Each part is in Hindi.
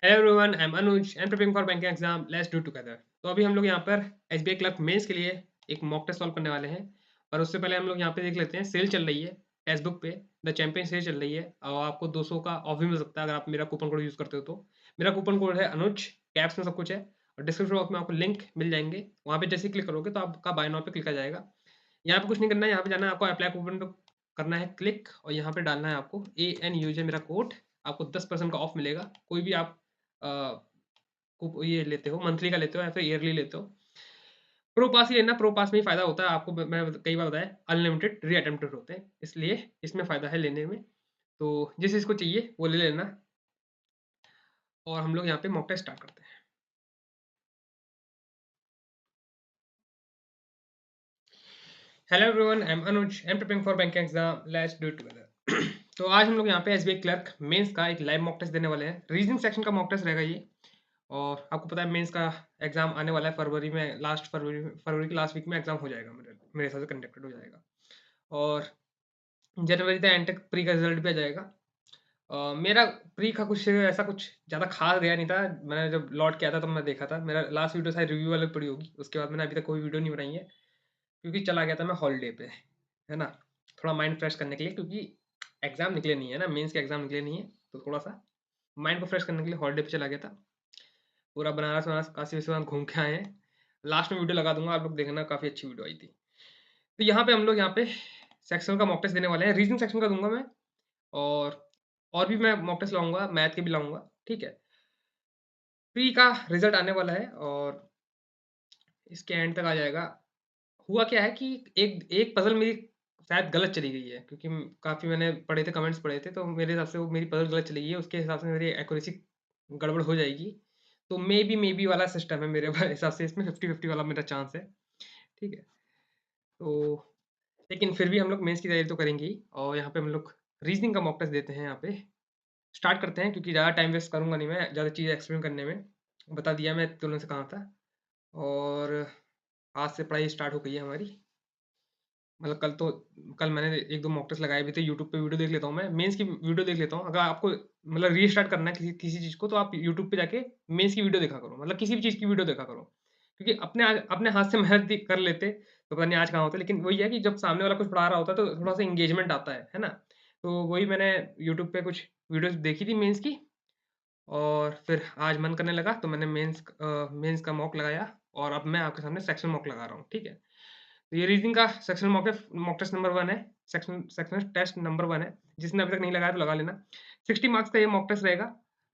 Hello everyone, I am Anuj and preparing for banking exam. Let's do together. तो अभी हम लोग यहाँ पर एसबीआई क्लर्क मेंस के लिए एक मॉक टेस्ट सॉल्व करने वाले हैं। और उससे पहले हम लोग यहाँ पे देख लेते हैं, सेल चल रही है फेसबुक पे। द चैंपियन सेल चल रही है और आपको 200 का ऑफ भी मिल सकता है अगर आप मेरा कूपन कोड यूज़ करते हो तो। मेरा कूपन कोड है अनुज, कैप्स में सब कुछ है। और डिस्क्रिप्शन बॉक्स में आपको लिंक मिल जाएंगे, वहाँ पे जैसे क्लिक करोगे तो आपका बाय नाउ पे क्लिक आ जाएगा। यहाँ पे कुछ नहीं करना है, यहाँ पे जाना है आपको, अप्लाई कूपन पे करना है क्लिक, और यहाँ पे डालना है आपको ANUJ मेरा कोड। आपको 10% का ऑफ मिलेगा। कोई भी आप ये लेते हो, मंथली का लेते हो या फिर ईयरली लेते हो। प्रो पास ही लेना, प्रो पास में ही फ़ायदा होता है आपको। मैं कई बार बताया, अनलिमिटेड री-अटेम्प्टेड होते हैं, इसलिए इसमें फ़ायदा है लेने में। तो जिस चीज़ को चाहिए वो ले लेना। और हम लोग यहाँ पे मॉक टेस्ट स्टार्ट करते हैं। Hello everyone, I am Anuj, I am preparing for banking exam. Let's do it together. तो आज हम लोग यहाँ पे एसबीआई क्लर्क मेंस का एक लाइव मॉक टेस्ट देने वाले हैं। रीजनिंग सेक्शन का मॉक टेस्ट रहेगा ये। और आपको पता है मेंस का एग्जाम आने वाला है फरवरी में, लास्ट फरवरी की लास्ट वीक में एग्जाम हो जाएगा, मेरे हिसाब से कंडक्टेड हो जाएगा। और जनवरी तक एंड तक प्री का रिजल्ट भी आ जाएगा। मेरा प्री का कुछ ऐसा कुछ ज़्यादा खास गया नहीं था। मैंने जब लौट के आया था तब मैं देखा था, मेरा लास्ट वीडियो शायद रिव्यू वाले पड़ी होगी। उसके बाद मैंने अभी तक कोई वीडियो नहीं बनाई है, क्योंकि चला गया था मैं हॉलीडे पे, है ना। थोड़ा माइंड फ्रेश करने के लिए, क्योंकि एग्ज़ाम निकले नहीं है ना, मेंस के एग्ज़ाम निकले नहीं है। तो थोड़ा सा माइंड को फ्रेश करने के लिए हॉलीडे पे चला गया था। पूरा बनारस वनारस काशी विश्वनाथ घूम के आए हैं। लास्ट में वीडियो लगा दूंगा, आप लोग देखना, काफ़ी अच्छी वीडियो आई थी। तो यहाँ पे हम लोग यहाँ पे सेक्शन का मॉक टेस्ट देने वाले हैं। रीजनिंग सेक्शन का दूंगा मैं। और भी मैं मॉक टेस्ट लाऊँगा, मैथ के भी लाऊँगा, ठीक है? प्री का रिज़ल्ट आने वाला है और इसके एंड तक आ जाएगा। हुआ क्या है कि एक एक पज़ल मेरी शायद गलत चली गई है, क्योंकि काफ़ी मैंने पढ़े थे, कमेंट्स पढ़े थे, तो मेरे हिसाब से वो मेरी पज़ल गलत चली गई है, उसके हिसाब से मेरी एक्यूरेसी गड़बड़ हो जाएगी। तो मे बी वाला सिस्टम है मेरे हिसाब से, इसमें 50-50 वाला मेरा चांस है, ठीक है? तो लेकिन फिर भी हम लोग मेंस की तैयारी तो करेंगे ही, और यहाँ पे हम लोग रीज़निंग का मॉक टेस्ट देते हैं यहाँ पे। स्टार्ट करते हैं, क्योंकि ज़्यादा टाइम वेस्ट करूँगा नहीं मैं, ज़्यादा चीज़ें एक्सप्लेन करने में। बता दिया मैं तुलना से कहाँ था। और आज से पढ़ाई स्टार्ट हो गई है हमारी। मतलब कल मैंने 1-2 मॉक टेस्ट लगाए भी थे, यूट्यूब पे वीडियो देख लेता हूँ मैं, मेंस की वीडियो देख लेता हूँ। अगर आपको मतलब रीस्टार्ट करना है किसी किसी चीज़ को, तो आप यूट्यूब पे जाके मेंस की वीडियो देखा करो, मतलब किसी भी चीज़ की वीडियो देखा करो। क्योंकि अपने हाथ से मेहनत कर लेते, तो पता नहीं आज कहाँ होते। लेकिन वही है कि जब सामने वाला कुछ पढ़ा रहा होता है, तो थोड़ा-सा एंगेजमेंट आता है ना? तो वही मैंने यूट्यूब पे कुछ वीडियोज़ देखी थी मेंस की। और फिर आज मन करने लगा, तो मैंने मेंस का मॉक लगाया। और अब मैं आपके सामने सेक्शन मॉक लगा रहा हूँ, ठीक है? तो ये रीज़निंग का सेक्शन मॉक टेस्ट नंबर 1 है। सेक्शन टेस्ट नंबर 1 है। जिसने अभी तक नहीं लगाया तो लगा लेना। 60 मार्क्स का ये मॉक टेस्ट रहेगा।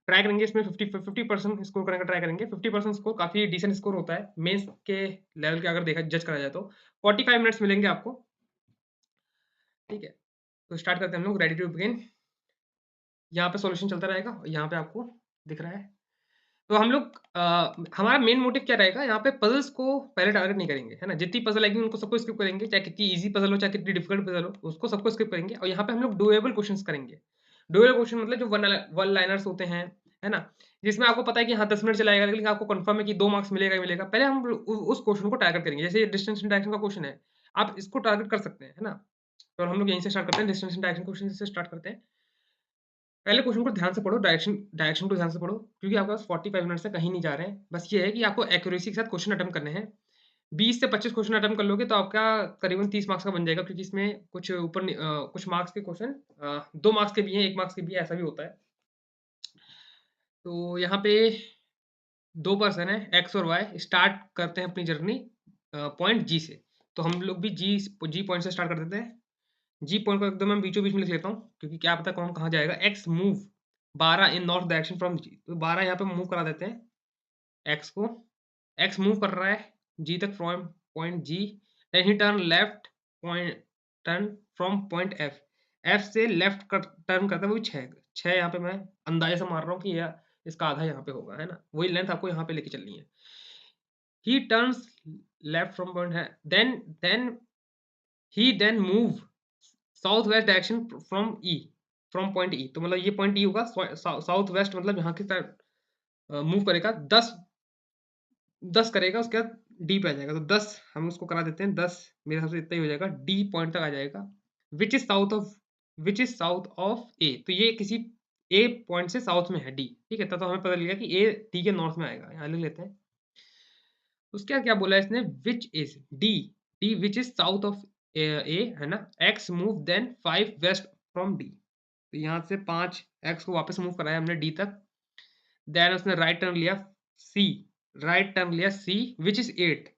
ट्राई करेंगे इसमें 50% स्कोर करने का ट्राई करेंगे। 50% स्कोर काफ़ी डिसेंट स्कोर होता है मेंस के लेवल के, अगर देखा जज करा जाए तो। 45 मिनट्स मिलेंगे आपको, ठीक है? तो स्टार्ट करते हैं हम लोग। Ready to begin. यहाँ पे सॉल्यूशन चलता रहेगा और यहाँ पे आपको दिख रहा है। तो हम लोग हमारा मेन मोटिव क्या रहेगा, यहाँ पे पज़ल्स को पहले टारगेट नहीं करेंगे, है ना? जितनी पज़ल आएगी उनको सबको स्किप करेंगे, चाहे कितनी ईज़ी पज़ल हो, चाहे कितनी डिफिकल्ट पज़ल हो, उसको सबको स्किप करेंगे। और यहाँ पे हम लोग डुएबल क्वेश्चंस करेंगे। डुएबल क्वेश्चन मतलब जो वन लाइनर्स होते हैं, है ना? जिसमें आपको पता है कि हाँ, 10 मिनट चलाएगा, लेकिन आपको कन्फर्म है कि 2 मार्क्स मिलेगा ही मिलेगा। पहले हम उस क्वेश्चन को टारगेट करेंगे। जैसे डिस्टेंस इन डायरेक्शन का क्वेश्चन है, आप इसको टारगेट कर सकते हैं, है ना? तो हम लोग यहीं से स्टार्ट करते हैं, डिस्टेंस इन डायरेक्शन क्वेश्चन से स्टार्ट करते हैं। पहले क्वेश्चन को ध्यान से पढ़ो, डायरेक्शन डायरेक्शन को ध्यान से पढ़ो, क्योंकि आपके पास 45 मिनट से कहीं नहीं जा रहे हैं। बस ये है कि आपको एक्यूरेसी के साथ क्वेश्चन अटेम्प्ट करने हैं। 20 से 25 क्वेश्चन अटेम्प्ट कर लोगे तो आपका करीबन 30 मार्क्स का बन जाएगा, क्योंकि इसमें कुछ मार्क्स के क्वेश्चन 2 मार्क्स के भी हैं, 1 मार्क्स के भी हैं, ऐसा भी होता है। तो यहाँ पे 2 पर्सन है, एक्स और वाई, स्टार्ट करते हैं अपनी जर्नी पॉइंट जी से। तो हम लोग भी जी पॉइंट से स्टार्ट कर देते हैं। जी पॉइंट को एकदम मैं बीचों-बीच में लिख लेता हूँ, क्योंकि क्या पता कौन कहाँ जाएगा। X move 12 in north direction from G, तो 12 यहाँ पे मूव करा देते हैं एक्स को। एक्स मूव कर रहा है जी तक from point G, then he turn from point F. F से लेफ्ट टर्न करता है, वो भी 6 यहाँ पे मैं अंदाज़े से मार रहा हूँ कि या इसका आधा यहाँ पे होगा, है ना? वही लेंथ आपको यहाँ पे लेके चलनी है। He turns left from point है, then move south west direction from point E. तो मतलब ये पॉइंट ई होगा, साउथ वेस्ट मतलब यहाँ की तरफ मूव करेगा। 10 करेगा, उसके बाद डी पे आ जाएगा। तो 10 हम उसको करा देते हैं। 10 मेरे हिसाब से इतना ही हो जाएगा, डी पॉइंट तक आ जाएगा। विच इज साउथ ऑफ ए। तो ये किसी ए पॉइंट से साउथ में है डी, ठीक है? तब तो हमें पता लग गया कि ए डी के नॉर्थ में आएगा, यहाँ लिख लेते हैं। उसके बाद क्या बोला है इसने, which is D, D which is south of A है ना? X move then 5 west from D. तो यहाँ से 5 एक्स को वापस मूव कराया हमने डी तक। देन उसने राइट टर्न लिया सी, राइट टर्न लिया सी व्हिच इज़ 8।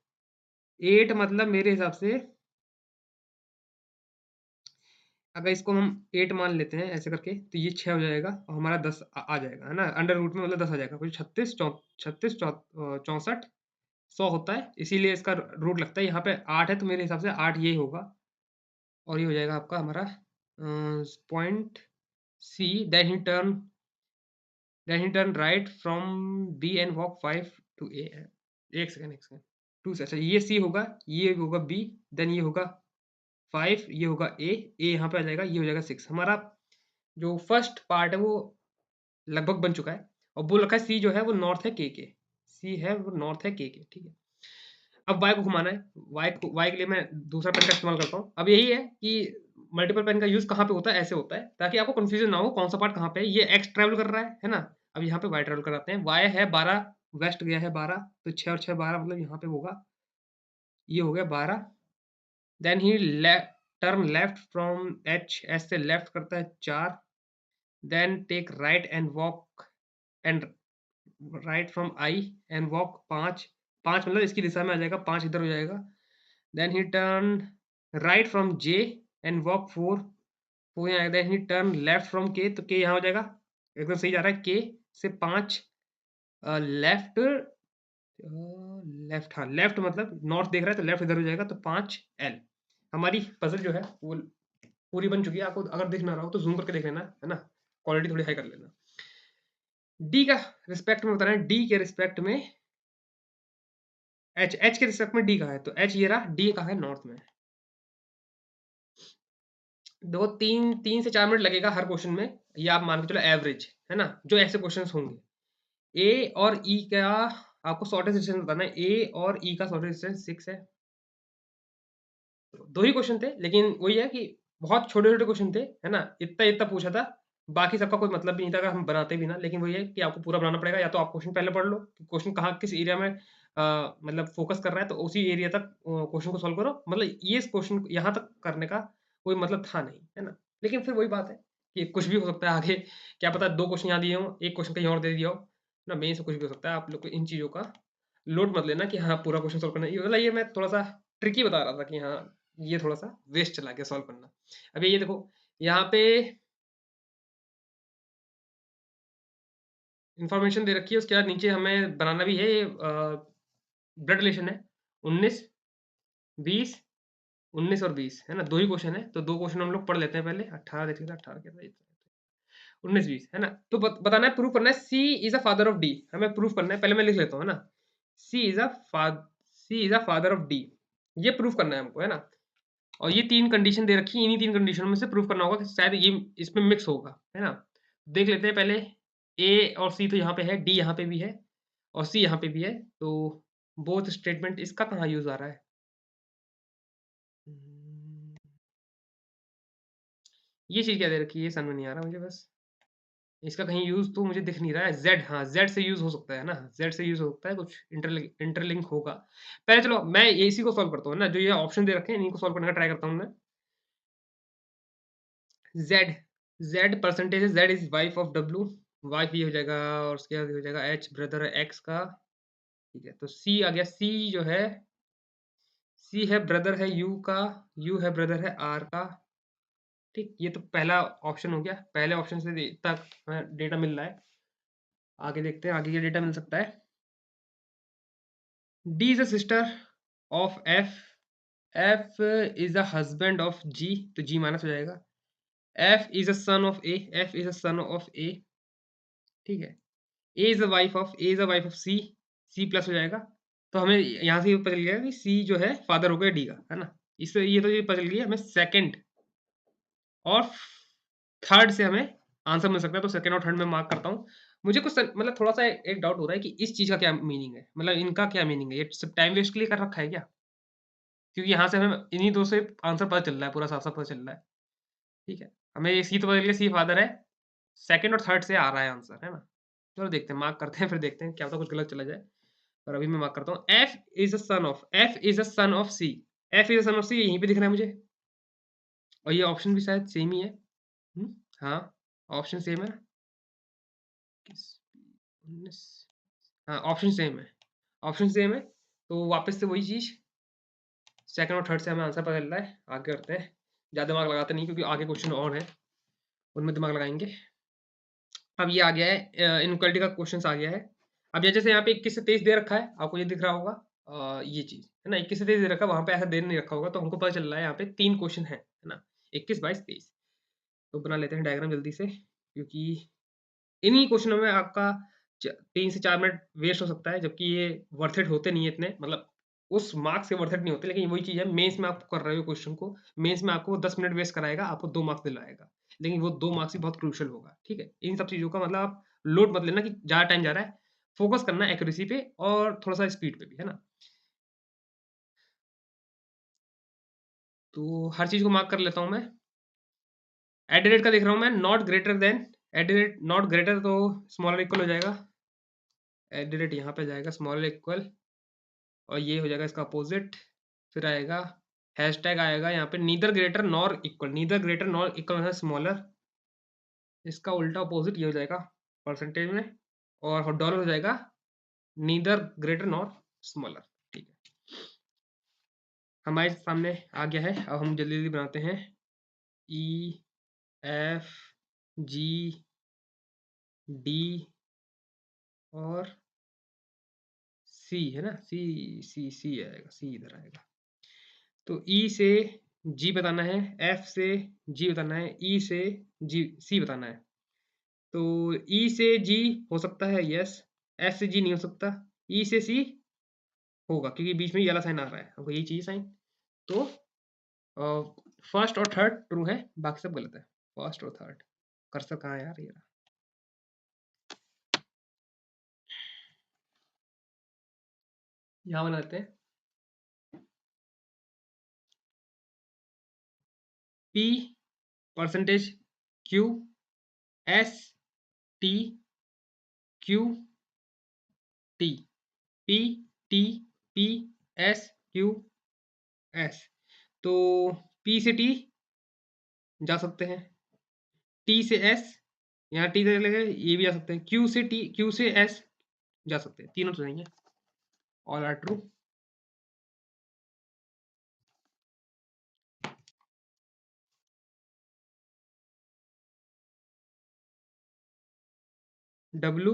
8 मतलब मेरे हिसाब से अगर इसको हम 8 मान लेते हैं ऐसे करके, तो ये 6 हो जाएगा और हमारा 10 आ जाएगा, है ना? अंडर रूट में मतलब 10 आ जाएगा। कुछ 36 64 100 होता है, इसीलिए इसका रूट लगता है। यहाँ पे 8 है, तो मेरे हिसाब से 8 यही होगा और ये हो जाएगा आपका हमारा point C. Then he turn right from B and walk 5 to A. एक सेकंड 2 से, अच्छा ये सी होगा, ये होगा बी, देन ये होगा 5, ये होगा ए, ए यहाँ पे आ जाएगा, ये हो जाएगा 6। हमारा जो फर्स्ट पार्ट है वो लगभग बन चुका है और बोल रखा है सी जो है वो नॉर्थ है के, सी है वो नॉर्थ है के, ठीक है? अब वाई को घुमाना है, वाई के लिए मैं दूसरा पेन का इस्तेमाल करता हूँ। अब यही है कि मल्टीपल पेन का यूज़ कहाँ पे होता है, ऐसे होता है ताकि आपको कन्फ्यूज़न ना हो कौन सा पार्ट कहाँ पे है। ये एक्स ट्रैवल कर रहा है ना? अब यहाँ पे वाई ट्रैवल कराते हैं। वाई है 12, वेस्ट गया है 12, तो 6 और 6 12 मतलब यहाँ पे होगा, ये हो गया 12। Then he turn left from H, H से लेफ्ट करता है 4, then take right and walk and right from I and walk 5, 5 मतलब इसकी दिशा में आ जाएगा, 5 इधर हो जाएगा। Then he turn right from J and walk 4, 4 यहाँ आएगा। Then he turn left from K, तो के यहाँ हो जाएगा, एकदम सही जा रहा है। के से 5 लेफ्ट, लेफ्ट, हाँ लेफ्ट मतलब नॉर्थ देख रहा है तो लेफ्ट इधर हो जाएगा, तो 5 एल। हमारी पजल जो है वो पूरी बन चुकी है। आपको अगर दिख ना रहा हो तो जूम करके देख लेना, है ना? क्वालिटी थोड़ी हाई कर लेना। डी का रिस्पेक्ट में बता रहे हैं, डी के रिस्पेक्ट में एच, एच के रिस्पेक्ट में डी कहाँ है, तो एच ये रहा, डी कहाँ है, नॉर्थ में। देखो 3 से 4 मिनट लगेगा हर क्वेश्चन में, ये आप मान के चलो एवरेज, है ना? जो ऐसे क्वेश्चंस होंगे। ए और ई का आपको शॉर्टेस्ट डिस्टेंस बताना है। ए और ई का शॉर्टेस्ट डिस्टेंस 6 है। 2 ही क्वेश्चन थे, लेकिन वही है कि बहुत छोटे-छोटे क्वेश्चन थे, है ना? इतना-इतना पूछा था, बाकी सबका कोई मतलब भी नहीं था अगर हम बनाते भी ना, लेकिन वही है कि आपको पूरा बनाना पड़ेगा। या तो आप क्वेश्चन पहले पढ़ लो कि क्वेश्चन कहाँ किस एरिया में मतलब फोकस कर रहा है, तो उसी एरिया तक क्वेश्चन को सॉल्व करो। मतलब ये इस क्वेश्चन यहाँ तक करने का कोई मतलब था नहीं, है ना? लेकिन फिर वही बात है कि कुछ भी हो सकता है आगे, क्या पता 2 क्वेश्चन यहाँ दिए हों, 1 क्वेश्चन कहीं और दे दिया हो, ना? मेन से कुछ भी हो सकता है। आप लोग को इन चीज़ों का लोड मत लेना कि हाँ, पूरा क्वेश्चन सॉल्व करना है। ये मतलब ये मैं थोड़ा-सा ट्रिकी बता रहा था कि हाँ, ये थोड़ा-सा वेस्ट चला गया सॉल्व करना। अभी ये देखो, यहाँ पे इन्फॉर्मेशन दे रखी है, उसके बाद नीचे हमें बनाना भी है। ये ब्लड रिलेशन है। 19, 20, 19 और 20, है ना? 2 ही क्वेश्चन है, तो 2 क्वेश्चन हम लोग पढ़ लेते हैं पहले। 18 देखिए, 18 क्या था ये? 19, 20, है ना? तो बताना है, प्रूव करना है C is a father of D. हमें प्रूव करना है, पहले मैं लिख लेता हूँ, है ना? C is a father of D. ये प्रूव करना है हमको, है ना? और ये 3 कंडीशन दे रखी है, इन्हीं 3 कंडीशनों में से प्रूव करना होगा कि शायद ये इसमें मिक्स होगा, है ना? देख लेते हैं पहले। ए और सी तो यहाँ पे है, डी यहाँ पे भी है और सी यहाँ पे भी है, तो बोथ स्टेटमेंट इसका कहाँ यूज़ आ रहा है? हुँ, ये चीज़ क्या दे रखी है, ये समझ में नहीं आ रहा मुझे बस। इसका कहीं यूज़ तो मुझे दिख नहीं रहा है। ज़ेड, हाँ, ज़ेड से यूज़ हो सकता है ना? ज़ेड से यूज़ हो सकता है, कुछ इंटरलिंक होगा। पहले चलो मैं इसी को सॉल्व करता हूँ ना, जो ये ऑप्शन दे रखे हैं इन्हीं को सॉल्व करने का ट्राई करता हूँ मैं। ज़ेड, ज़ेड परसेंटेज है, Z is wife of W, wife ये हो जाएगा और उसके बाद हो जाएगा एच, ब्रदर है एक्स का, ठीक है? तो सी आ गया, सी जो है, सी है ब्रदर है यू का, यू है ब्रदर है आर का, ठीक? ये तो पहला ऑप्शन हो गया। पहले ऑप्शन से इतना डेटा मिल रहा है। आगे देखते हैं, आगे क्या डेटा मिल सकता है। D is a sister of F, F is a husband of G, तो जी माइनस हो जाएगा। F is a son of A, F is a son of A, ठीक है? A is the wife of C, C plus हो जाएगा। तो हमें यहाँ से ये पता चल गया कि सी जो है फादर हो गया डी का, है ना? इससे ये तो ये पता चल गई, हमें सेकंड और थर्ड से हमें आंसर मिल सकता है, तो सेकंड और थर्ड में मार्क करता हूँ। मुझे कुछ मतलब थोड़ा-सा एक डाउट हो रहा है कि इस चीज़ का क्या मीनिंग है? मतलब इनका क्या मीनिंग है? ये सिर्फ़ टाइम वेस्ट के लिए कर रखा है क्या? क्योंकि यहाँ से हमें इन्हीं 2 से आंसर पता चल रहा है, पूरा साफ-साफ पता चल रहा है, ठीक है? हमें सी तो पता चल गया, सी फादर है, सेकंड और थर्ड से आ रहा है आंसर, है ना? चलो देखते हैं, मार्क करते हैं, फिर देखते हैं क्या पता कुछ गलत चला जाए। पर अभी मैं मार्क करता हूँ। F is a son of C. F is a son of C, यहीं पे दिख रहा है मुझे, और ये ऑप्शन भी शायद सेम ही है। हाँ, ऑप्शन सेम है ना? किस 19, हाँ ऑप्शन सेम है, ऑप्शन सेम है। तो वापस से वही चीज, सेकंड और थर्ड से हमें आंसर पता चल रहा है। आगे करते हैं, ज़्यादा दिमाग लगाते नहीं क्योंकि आगे क्वेश्चन और हैं, उनमें दिमाग लगाएंगे। अब ये आ गया है, इनक्वालिटी का क्वेश्चन आ गया है। अब ये जैसे यहाँ पे 21 से 23 दे रखा है, आपको ये दिख रहा होगा, ये चीज़ है ना, 21 से 23 दे रखा है, वहाँ पे ऐसा दे नहीं रखा होगा, तो हमको पता चल रहा है यहाँ पे 3 क्वेश्चन है ना, 21, 22, 23। तो बना लेते हैं डायग्राम जल्दी से, क्योंकि इन्हीं क्वेश्चनों में आपका 3 से 4 मिनट वेस्ट हो सकता है, जबकि ये वर्थ इट होते नहीं है इतने, मतलब उस मार्क्स के वर्थ इट नहीं होते, लेकिन वही चीज़ है, मेंस में आप कर रहे हो क्वेश्चन को, मेंस में आपको 10 मिनट वेस्ट कराएगा, आपको 2 मार्क्स दिलाएगा, लेकिन वो 2 मार्क्स ही बहुत क्रूशियल होगा, ठीक है? इन सब चीज़ों का मतलब आप लोड मत लेना कि ज़्यादा टाइम जा रहा है, फोकस करना है एक्यूरेसी पे और थोड़ा-सा स्पीड पे भी, है ना? तो हर चीज़ को मार्क कर लेता हूँ मैं। एट द रेट का देख रहा हूँ मैं, not greater than, at the rate not greater तो स्मॉलर इक्वल हो जाएगा, एट द रेट यहाँ पे जाएगा स्मॉलर इक्वल, और ये हो जाएगा इसका अपोजिट, फिर आएगा हैशटैग, आएगा यहाँ पे neither greater nor equal, neither greater nor equal है स्मॉलर, इसका उल्टा अपोजिट ये हो जाएगा परसेंटेज में, और डॉलर हो जाएगा नीदर ग्रेटर नॉर स्मॉलर, ठीक है? हमारे सामने आ गया है, अब हम जल्दी जल्दी बनाते हैं। ई एफ जी डी और सी, है ना? सी, सी आएगा, सी इधर आएगा। तो ई से जी बताना है, एफ से जी बताना है, ई से जी सी बताना है। तो ई से जी हो सकता है, यस। एफ से जी नहीं हो सकता, ई से सी होगा, क्योंकि बीच में ये वाला साइन आ रहा है, हमको यही चाहिए साइन। तो फर्स्ट और थर्ड ट्रू है, बाकी सब गलत है। फर्स्ट और थर्ड, कर्सर कहाँ है यार? ये रहा। यहाँ बनाते हैं, P percentage Q S T Q T, P T P S Q S. तो पी से टी जा सकते हैं, टी से एस, यहाँ टी से लगे, ये भी जा सकते हैं, क्यू से टी, क्यू से एस जा सकते हैं, तीनों तो नहीं है, all are true. W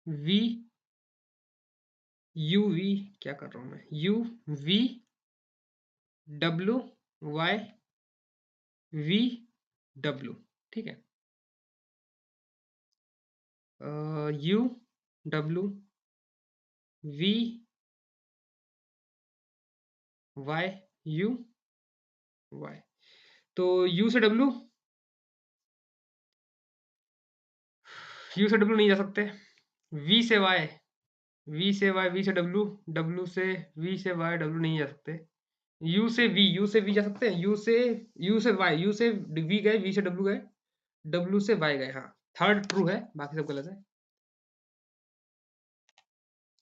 V U V, क्या कर रहा हूँ मैं, U V W Y V W, ठीक है? U W V Y U Y. तो यू से डब्लू नहीं जा सकते, वी से वाई, वी से वाई, वी से डब्लू, डब्लू से वी से वाई, डब्लू नहीं जा सकते। यू से वी जा सकते हैं, यू से वाई, यू से वी गए, वी से डब्लू गए, डब्लू से वाई गए, हाँ। थर्ड ट्रू है, बाकी सब गलत है।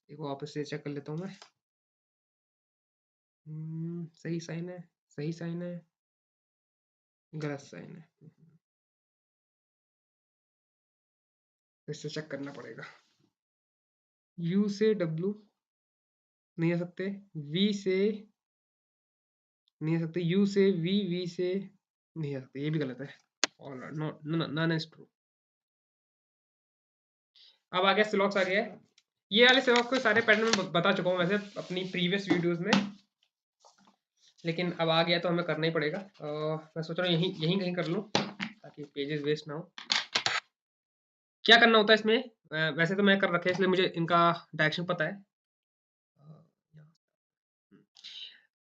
एक वापस से चेक कर लेता हूँ मैं। सही साइन है, सही साइन है, गलत साइन है, फिर से चेक करना पड़ेगा। यू से डब्लू नहीं आ सकते, वी से नहीं आ सकते, यू से वी, वी से नहीं आ सकते, ये भी गलत है। और नॉन इज ट्रू। अब आ गया सिलॉक्स आ गया है। ये वाले सिलॉक्स को सारे पैटर्न में बता चुका हूँ वैसे अपनी प्रीवियस वीडियोस में, लेकिन अब आ गया तो हमें करना ही पड़ेगा। मैं सोच रहा हूँ यहीं यहीं कहीं कर लूँ ताकि पेजेस वेस्ट ना हो। क्या करना होता है इसमें, वैसे तो मैं कर रखे इसलिए मुझे इनका डायरेक्शन पता है।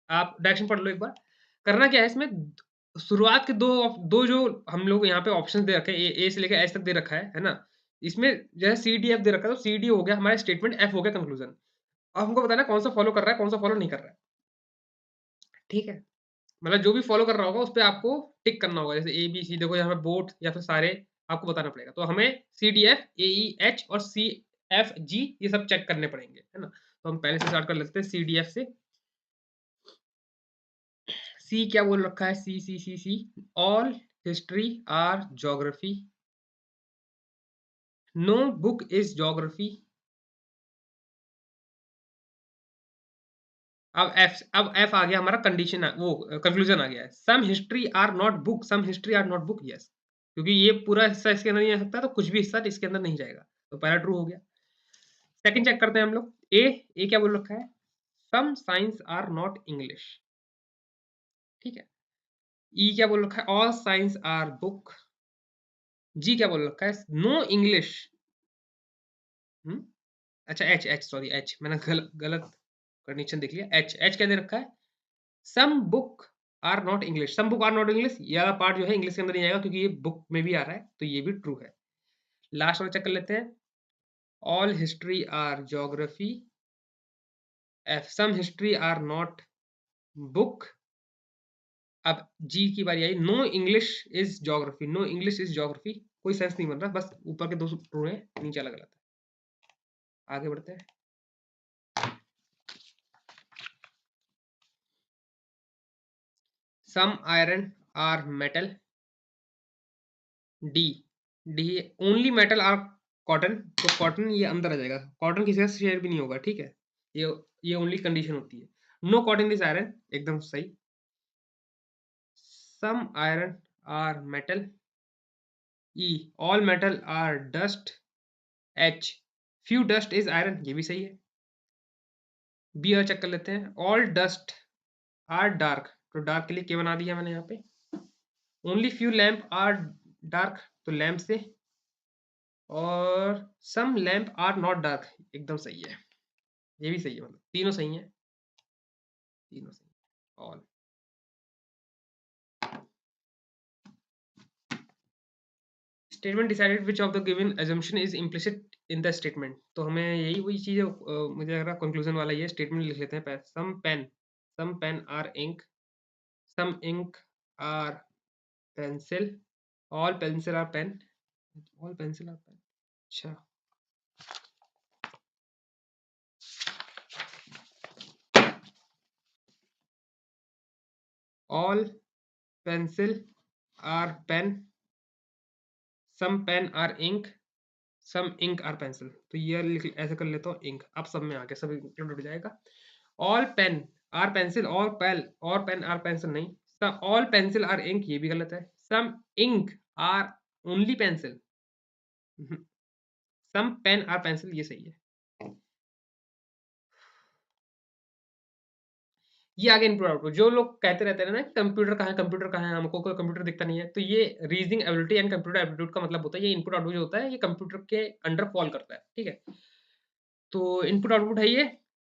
आप डायरेक्शन पढ़ लो एक बार। करना क्या है इसमें, शुरुआत के दो दो जो हम लोग यहाँ पे ऑप्शन दे रखे हैं, ए से लेकर एच तक दे रखा है ना? इसमें जो है सी डी एफ दे रखा है, तो सी डी हो गया हमारा स्टेटमेंट, एफ हो गया कंक्लूजन। अब हमको बताना है कौन सा फॉलो कर रहा है, कौन सा फॉलो नहीं कर रहा है, ठीक है? मतलब जो भी फॉलो कर रहा होगा उस पे आपको टिक करना होगा। जैसे ए, बी, सी देखो यहाँ पे बोथ या फिर सारे आपको बताना पड़ेगा। तो हमें सी, डी, एफ, ए, ई, एच और सी, एफ, जी ये सब चेक करने पड़ेंगे, है ना? तो हम पहले से स्टार्ट कर लेते हैं सी, डी, एफ से। सी क्या बोल रखा है? C, C, C, C, all history are geography, no book is geography. अब एफ आ गया हमारा कंडीशन, वो कंक्लूजन आ गया है। Some history are not book, some history are not book, yes, क्योंकि ये पूरा हिस्सा इसके अंदर नहीं आ सकता, तो कुछ भी हिस्सा इसके अंदर नहीं जाएगा। तो पहला ट्रू हो गया। सेकंड चेक करते हैं हम लोग। ए क्या बोल रखा है? Some science are not English, ठीक है। ई क्या बोल रखा है? All science are book. G क्या बोल रखा है? No English. अच्छा, एच एच सॉरी एच मैंने गलत कंडीशन देख लिया। एच एच क्या दे रखा है? Some book are not English, some book are not English, ये वाला पार्ट जो है इंग्लिश के अंदर नहीं आएगा क्योंकि ये बुक में भी आ रहा है, तो ये भी ट्रू है। लास्ट वाला चेक कर लेते हैं। All history are geography, F some history are not book. अब जी की बारी आई। No English is geography, no English is geography, कोई सेंस नहीं बन रहा, बस ऊपर के दो ट्रू है, नीचे अलग गलत है। आगे बढ़ते हैं। Some iron are metal, D D only metal are cotton, तो कॉटन ये अंदर आ जाएगा, कॉटन किसी का शेयर भी नहीं होगा, ठीक है। ये ओनली कंडीशन होती है। नो कॉटन इज आयरन, एकदम सही। Some iron are metal, E all metal are dust, H few dust is iron, ये भी सही है। बी और चेक कर लेते हैं। ऑल डस्ट आर डार्क, तो डार्क के लिए क्या बना दिया मैंने यहाँ पे? Only few lamp are dark, तो लैम्प से। और some lamp are not dark, एकदम सही है, ये भी सही है, मतलब तीनों सही हैं, तीनों सही। All statement decided which of the given assumption is implicit in the statement, तो हमें यही वही चीज़ मुझे लग रहा है कंक्लूजन वाला ये स्टेटमेंट लिख लेते हैं। Some pen are ink, some ink are pencil, all pencil are pen, all pencil are pen, अच्छा। All pencil are pen, some pen are ink, some ink are pencil, तो ये ऐसे कर लेता हूँ इंक, अब सब में आ गया, सब इंक्लूड हो जाएगा। All pen are pencil, all pen और पेन आर पेंसिल नहीं, ऑल पेंसिल आर इंक, ये भी गलत है। Some ink are only pencil, some pen are pencil, ये सही है। ये आगे इनपुट आउटपुट, जो लोग कहते रहते हैं ना कंप्यूटर कहाँ है, कंप्यूटर कहाँ है, हमको कोई कंप्यूटर दिखता नहीं है, तो ये reasoning ability and computer aptitude का मतलब होता है, ये इनपुट आउटपुट जो होता है ये कंप्यूटर के अंडर फॉल करता है, ठीक है। तो इनपुट आउटपुट है ये।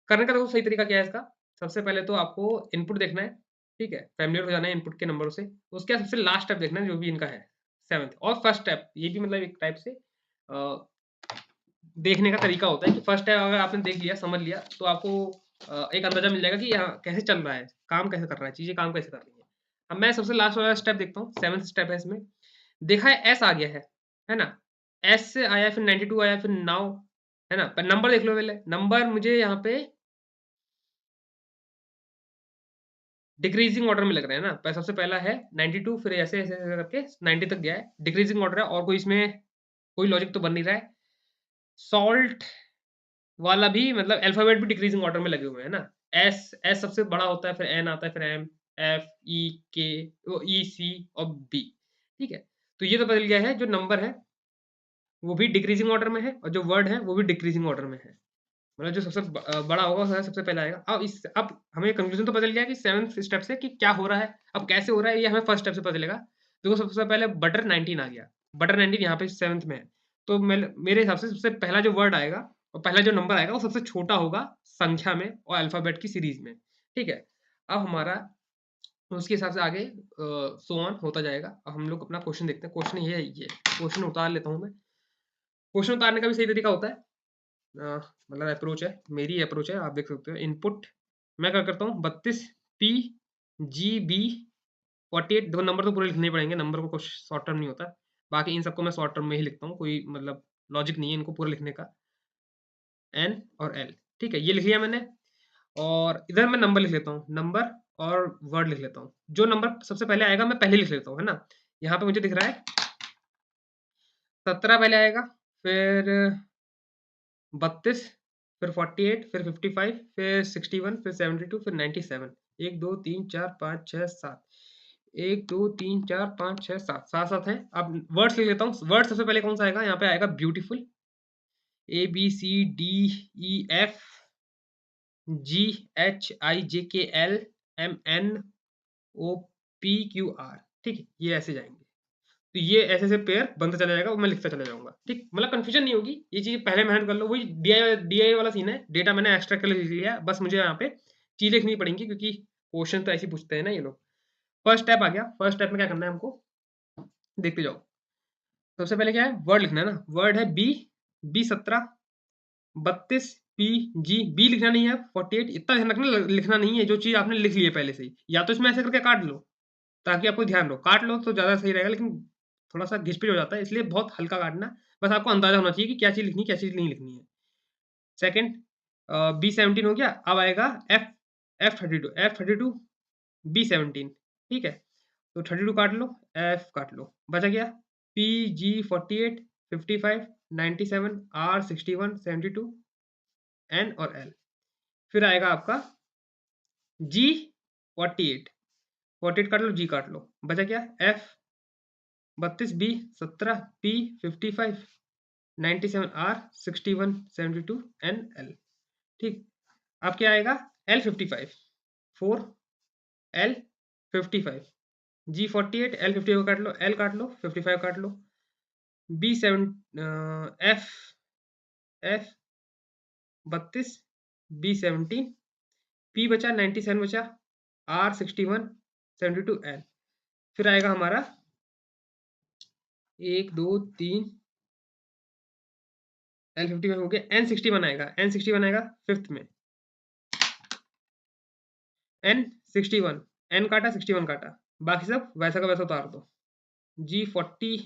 करने का देखो सही तरीका क्या है इसका। सबसे पहले तो आपको इनपुट देखना है, ठीक है, फैमिलियर हो जाना है इनपुट के नंबरों से। उसके बाद सबसे लास्ट स्टेप देखना है जो भी इनका है, सेवंथ। और फर्स्ट स्टेप ये भी मतलब एक टाइप से देखने का तरीका होता है कि फर्स्ट स्टेप अगर आपने देख लिया, समझ लिया, तो आपको एक अंदाजा मिल जाएगा कि यहाँ कैसे चल रहा है, काम कैसे कर रहा है, चीजें काम कैसे कर रही है। अब मैं सबसे लास्ट वाला स्टेप देखता हूँ, सेवंथ स्टेप है इसमें। देखा है एस आ गया है ना? एस से आया, फिर 92 आया, फिर नाउ, है ना? पर नंबर देख लो पहले, नंबर मुझे यहाँ पे डिक्रीजिंग ऑर्डर में लग रहा है ना। सबसे पहला है 92, फिर ऐसे ऐसे ऐसे करके 90 तक गया है, डिक्रीजिंग ऑर्डर है, और कोई इसमें कोई लॉजिक तो बन नहीं रहा है। सॉल्ट वाला भी मतलब अल्फाबेट भी डिक्रीजिंग ऑर्डर में लगे हुए हैं ना। एस एस सबसे बड़ा होता है, फिर एन आता है, फिर एम, एफ, ई, के, ई, सी और बी, ठीक है। तो ये तो बदल गया है, जो नंबर है वो भी डिक्रीजिंग ऑर्डर में है, और जो वर्ड है वो भी डिक्रीजिंग ऑर्डर में है। मतलब जो सबसे बड़ा होगा वो सबसे पहले आएगा। अब हमें कंक्लूजन तो पता चल गया कि सेवंथ स्टेप से कि क्या हो रहा है। अब कैसे हो रहा है ये हमें फर्स्ट स्टेप से पता चलेगा। देखो सबसे पहले बटर 19 आ गया, बटर 19 यहाँ पे सेवंथ में है, तो मेरे हिसाब से सबसे पहला जो वर्ड आएगा और पहला जो नंबर आएगा वो सबसे छोटा होगा संख्या में और अल्फाबेट की सीरीज में, ठीक है। अब हमारा उसके हिसाब से आगे सो ऑन होता जाएगा। अब हम लोग अपना क्वेश्चन देखते हैं। क्वेश्चन ये क्वेश्चन उतार लेता हूँ मैं। क्वेश्चन उतारने का भी सही तरीका होता है, मतलब अप्रोच है, मेरी अप्रोच है, आप देख सकते हो। इनपुट मैं क्या करता हूँ, 32 पी GB48। देखो नंबर तो पूरे लिखने ही पड़ेंगे, नंबर को कुछ शॉर्ट टर्म नहीं होता। बाकी इन सबको मैं शॉर्ट टर्म में ही लिखता हूँ, कोई मतलब लॉजिक नहीं है इनको पूरा लिखने का। N और L, ठीक है, ये लिख लिया मैंने। और इधर मैं नंबर लिख लेता हूँ, नंबर और वर्ड लिख लेता हूँ। जो नंबर सबसे पहले आएगा मैं पहले लिख लेता हूँ, है ना। यहाँ पे मुझे दिख रहा है 17 पहले आएगा, फिर 32, फिर 48, फिर 55, फिर 61, फिर 72, फिर 97। 1 2 3 4 5 6 7, 1 2 3 4 5 6 7, 7 7 है। अब वर्ड्स लिख लेता हूँ। वर्ड सबसे पहले कौन सा आएगा, यहाँ पे आएगा ब्यूटीफुल, ABCDEF GHIJKLMNOPQR, ठीक है, ये ऐसे जाएंगे। तो ये ऐसे ऐसे पेयर बनता चला जाएगा और मैं लिखता चला जाऊंगा, ठीक, मतलब कंफ्यूजन नहीं होगी। ये चीज पहले मेहनत कर लो, वही डीआई वाला सीन है। डेटा मैंने एक्सट्रैक्ट कर लिख लिया, बस मुझे यहाँ पे चीज लिखनी पड़ेंगी, क्योंकि क्वेश्चन तो ऐसे पूछते हैं ना ये लोग। फर्स्ट स्टेप आ गया। फर्स्ट स्टेप में क्या करना है हमको, देखते जाओ। सबसे पहले क्या है, वर्ड लिखना है ना। वर्ड है बी 17, 32, बी लिखना नहीं है, 48, इतना ध्यान रखना, लिखना नहीं है। जो चीज आपने लिख ली है पहले से ही, या तो इसमें ऐसे करके काट लो ताकि आपको ध्यान रहो। काट लो तो ज्यादा सही रहेगा, लेकिन थोड़ा सा घिसपिट हो जाता है, इसलिए बहुत हल्का काटना। बस आपको अंदाजा होना चाहिए कि क्या चीज लिखनी है, क्या चीज नहीं लिखनी है। सेकंड, B17 हो गया। अब आएगा F32 B17, ठीक है। तो 32 काट लो, F काट लो, बचा गया PG48, 55, 97, R61, 72, N और L। फिर आएगा आपका G48, 48 काट लो, G काट लो, बचा क्या, F32 B17 P55 97 R61 72 NL, ठीक। अब क्या आएगा, L55 4 L55 G48 L55 काट लो, L काट लो, 55 काट लो, B7 F32 B17 P बचा 97 बचा, R61 72 L। फिर आएगा हमारा 1 2 3 L55 हो गया, N61 आएगा, N61 आएगा फिफ्थ में, N61, N काटा 61 काटा, बाकी सब वैसा का वैसा उतार दो। G48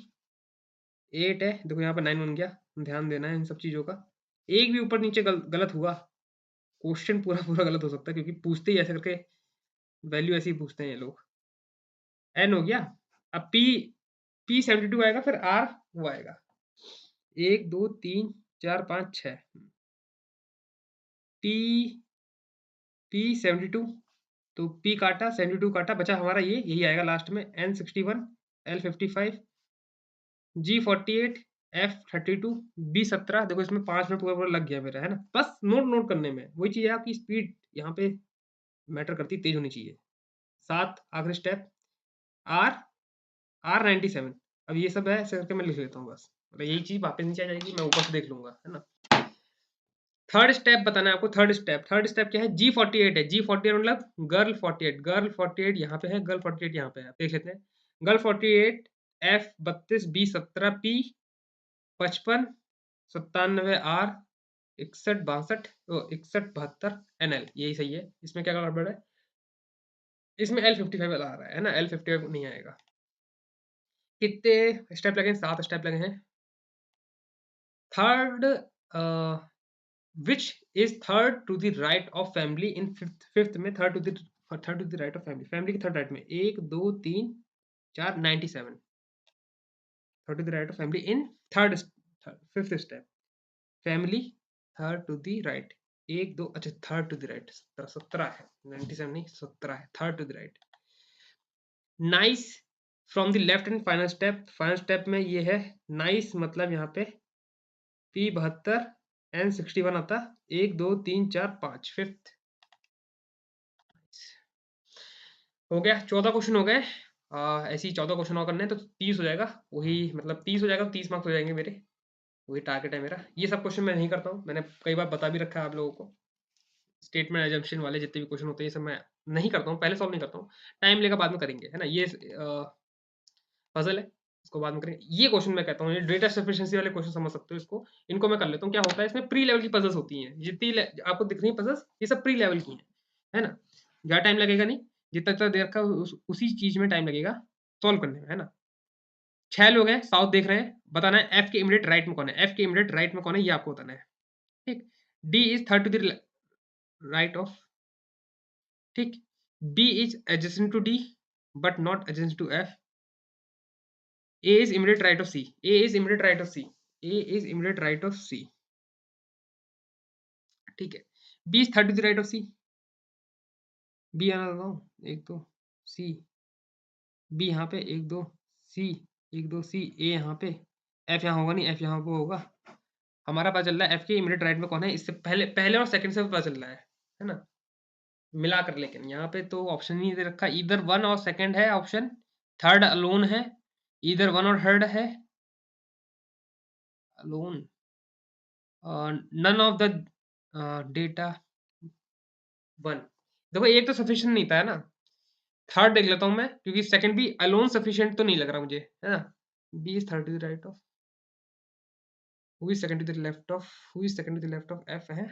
है, देखो यहाँ पर 9 बन गया, ध्यान देना है इन सब चीजों का। एक भी ऊपर नीचे गलत हुआ, क्वेश्चन पूरा पूरा गलत हो सकता है, क्योंकि पूछते ही ऐसे करके वैल्यू ऐसे ही पूछते हैं ये लोग। N हो गया। अब P72 आएगा, फिर R वो आएगा 1 2 3 4 5 6 P72, तो P काटा 72 काटा, बचा हमारा ये, यही आएगा लास्ट में, N61 L55 G48 F32 B17। देखो इसमें 5 मिनट पूरा पूरा लग गया मेरा, है ना। बस नोट करने में वही चीज है, आपकी स्पीड यहाँ पे मैटर करती, तेज होनी चाहिए। 7 आखिरी स्टेप, R R97। अब ये सब है, ऐसे करके मैं लिख लेता हूँ बस, मतलब यही चीज वापस नीचे आ जाएगी, मैं ऊपर से देख लूंगा, है ना। थर्ड स्टेप बताना है आपको। थर्ड स्टेप क्या है, G48 है। G48 मतलब गर्ल 48, गर्ल 48 यहाँ पे है, गर्ल 48 यहाँ पे है, देख लेते हैं। Girl 48 F32 B17 P 55 97 R 61 62 71 NL, यही सही है। इसमें क्या गड़बड़ है, इसमें L55 आ रहा है ना, L55 नहीं आएगा। कितने स्टेप लगे, 7 स्टेप लगे हैं। Third, which is third to the right of family in fifth में, third to the right of family, family की थर्ड राइट में, 1 2 3 4 97, third to the right of family in fifth step, family third to the right, 1 2, अच्छा third to the right, 17 है, 97 नहीं 17 है, third to the right। nice from the left and final step में ये है nice, मतलब यहाँ पे P72 N61 आता, 1 2 3 4 5 फिफ्थ। हो गया, 14 क्वेश्चन हो गए। ऐसे ही 14 क्वेश्चन और करने हैं तो 30 हो जाएगा, वही मतलब 30 हो जाएगा, 30 मार्क्स हो जाएंगे मेरे, वही टारगेट है मेरा। ये सब क्वेश्चन मैं नहीं करता हूँ, मैंने कई बार बता भी रखा है आप लोगों को। स्टेटमेंट एजम्पशन वाले जितने भी क्वेश्चन होते हैं ये सब मैं नहीं करता हूँ, पहले सॉल्व नहीं करता हूँ, टाइम लेकर बाद में करेंगे, है ना। ये पजल है, इसको बाद में करेंगे। ये क्वेश्चन मैं कहता हूँ, ये डेटा सफिशिएंसी वाले क्वेश्चन समझ सकते हो इसको, इनको मैं कर लेता हूँ। क्या होता है इसमें, प्री लेवल की पजल्स होती हैं, जितनी आपको दिख रही है पजल्स, ये सब प्री लेवल की हैं, है ना। ज़्यादा टाइम लगेगा नहीं, जितना जितना दे रखा है उसी चीज में टाइम लगेगा सॉल्व करने में, है ना। 6 लोग हैं, साउथ देख रहे हैं, बताना है एफ के इमीडिएट राइट में कौन है, एफ के इमीडिएट राइट में कौन है ये आपको बताना है। ठीक, D is third to the right of, ठीक, B is adjacent to D but not adjacent to F, A is immediate right of C, A is immediate right of C, A is immediate right of C, ठीक है। B is third to the right of C, B आना देता हूँ, 1 2 सी, बी यहाँ पे 1 2 सी, 1 2 सी, ए यहाँ पे, एफ यहाँ होगा नहीं, एफ यहाँ पे होगा। हमारा पता चल रहा है एफ के इमीडिएट राइट में कौन है, इससे पहले पहले और सेकंड से पता चल रहा है ना, मिलाकर। लेकिन यहाँ पे तो ऑप्शन नहीं दे रखा, इधर वन और सेकंड है ऑप्शन, थर्ड अलोन है, इधर वन और थर्ड है alone, none of the data one. देखो एक तो सफिशिएंट नहीं था, है ना। थर्ड देख लेता हूँ मैं, क्योंकि सेकंड भी अलोन सफिशिएंट तो नहीं लग रहा मुझे, है ना। B is third to the right of, who is second to the left of, who is second to the left of F है,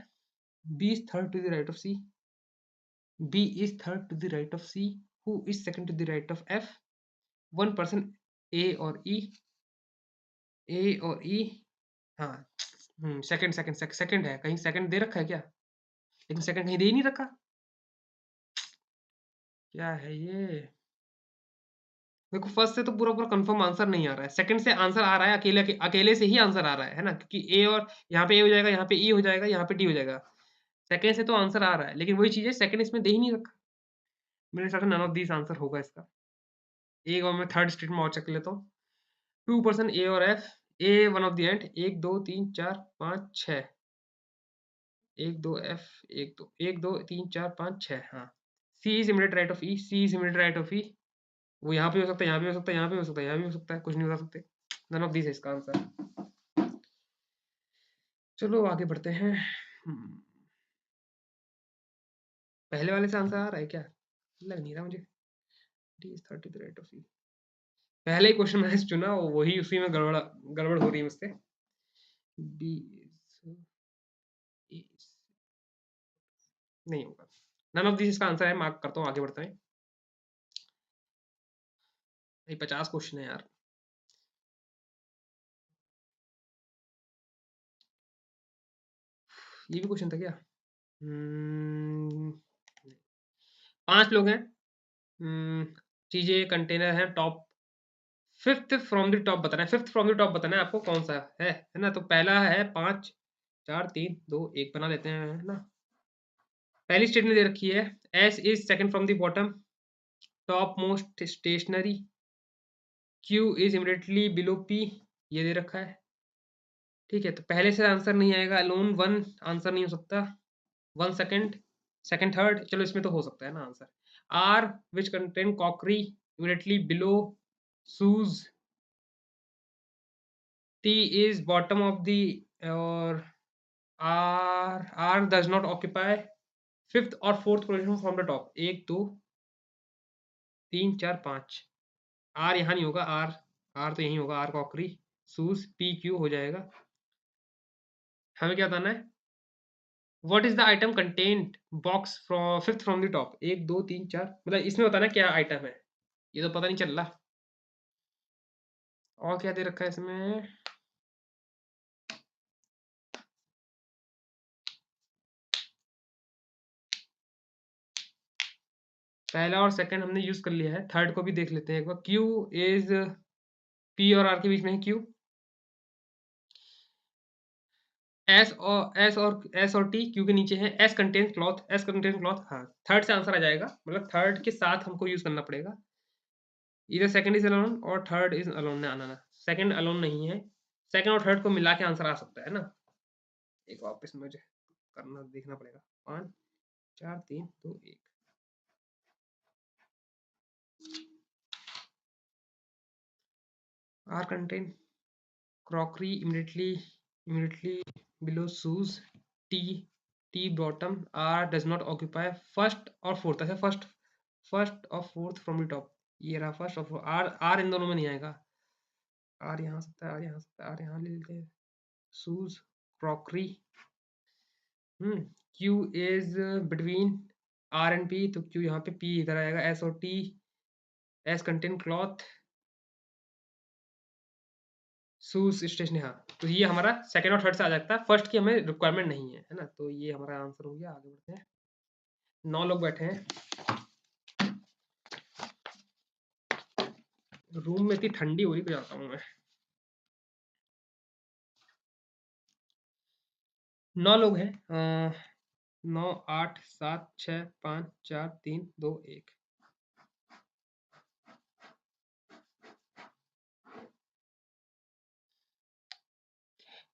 B is third to the right of C, B is third to the right of C, who is second to the right of F, one person A और ई, ए और ई, हाँ, सेकंड सेकंड सेकंड है, कहीं सेकंड दे रखा है क्या, लेकिन सेकंड कहीं दे ही नहीं रखा, क्या है ये। देखो फर्स्ट से तो पूरा पूरा कंफर्म आंसर नहीं आ रहा है, सेकंड से आंसर आ रहा है, अकेले अकेले से ही आंसर आ रहा है ना, क्योंकि ए और यहाँ पे ए हो जाएगा, यहाँ पे ई हो जाएगा, यहाँ पे डी हो जाएगा। सेकंड से तो आंसर आ रहा है, लेकिन वही चीज है सेकंड इसमें दे ही नहीं रखा। मेरे हिसाब से नन ऑफ दिस आंसर होगा इसका। एक और मैं थर्ड स्टेटमेंट और चेक लेता हूँ, टू पर्सन ए और F, A one of the end, 1 2 3 4 5 6, 1 2 एफ, 1 2 1 2 3 4 5 6, हाँ। C is immediate right of E, C is immediate right of E, वो यहाँ पे हो सकता है, यहाँ पे हो सकता है, यहाँ पे हो सकता है, यहाँ भी हो सकता है, कुछ नहीं बता सकते। नन ऑफ दिस है इसका आंसर। चलो आगे बढ़ते हैं। पहले वाले से आंसर आ रहा है क्या, लग नहीं रहा मुझे। D is third to the right of E, पहले ही क्वेश्चन मैंने चुना वही, उसी में गड़बड़ गड़बड़ हो रही है मुझसे। बी इज नहीं होगा, नन ऑफ दिस इसका आंसर है, मार्क करता हूँ, आगे बढ़ते हैं। भाई 50 क्वेश्चन है यार। ये भी क्वेश्चन था क्या, 5 लोग हैं, चीजें कंटेनर है, top fifth from the top बताना है, फिफ्थ फ्रॉम द टॉप बताना है आपको कौन सा है ना। तो पहला है 5 4 3 2 1 बना लेते हैं, है ना। पहली स्टेटमेंट दे रखी है, S is second from the bottom, top most stationery, Q is immediately below P, ये दे रखा है। ठीक है, तो पहले से आंसर नहीं आएगा, अलोन वन आंसर नहीं हो सकता, वन सेकंड, सेकंड थर्ड, चलो इसमें तो हो सकता है ना answer. R which contain cookery immediately below shoes, T is bottom of the, और R does not occupy fifth और fourth position from the top, 1 2 3 4 5, R यहाँ नहीं होगा, आर आर तो यहीं होगा, R cookery, shoes P Q हो जाएगा। हमें क्या बताना है, what is the item content box from fifth from the top, 1 2 3 4, मतलब इसमें बताना है क्या आइटम है, ये तो पता नहीं चल रहा। और क्या दे रखा है इसमें, पहला और सेकंड हमने यूज कर लिया है, थर्ड को भी देख लेते हैं एक बार। क्यू इज पी और आर के बीच में है क्यू, एस और टी क्यू के नीचे है, S contain cloth, S contain cloth, हाँ थर्ड से आंसर आ जाएगा, मतलब थर्ड के साथ हमको यूज करना पड़ेगा। इधर सेकंड इज अलोन और थर्ड इज अलोन ने आना ना, सेकंड अलोन नहीं है, सेकंड और थर्ड को मिला के आंसर आ सकता है ना। एक वापस मुझे करना देखना पड़ेगा, 5 4 3 2 1, R contain crockery immediately below shoes, t t bottom, r does not occupy first और fourth, अच्छा फर्स्ट और फोर्थ फ्रॉम द टॉप, ये रहा फर्स्ट और आर, आर इन दोनों में नहीं आएगा, आर यहाँ सकता है, आर यहाँ सकता है, आर यहाँ ले लेते हैं, shoes crockery, Q is between R and P, तो क्यू यहाँ पे, पी इधर आएगा, एस और T, S contain cloth, shoes stationery. हाँ, तो ये हमारा सेकंड और थर्ड से आ जाता है, फर्स्ट की हमें रिक्वायरमेंट नहीं है, है ना। तो ये हमारा आंसर हो गया। आगे बढ़ते हैं। 9 लोग बैठे हैं रूम में, इतनी ठंडी हो रही है, जाता हूँ मैं। 9 लोग हैं। 9 8 7 6 5 4 3 2 1।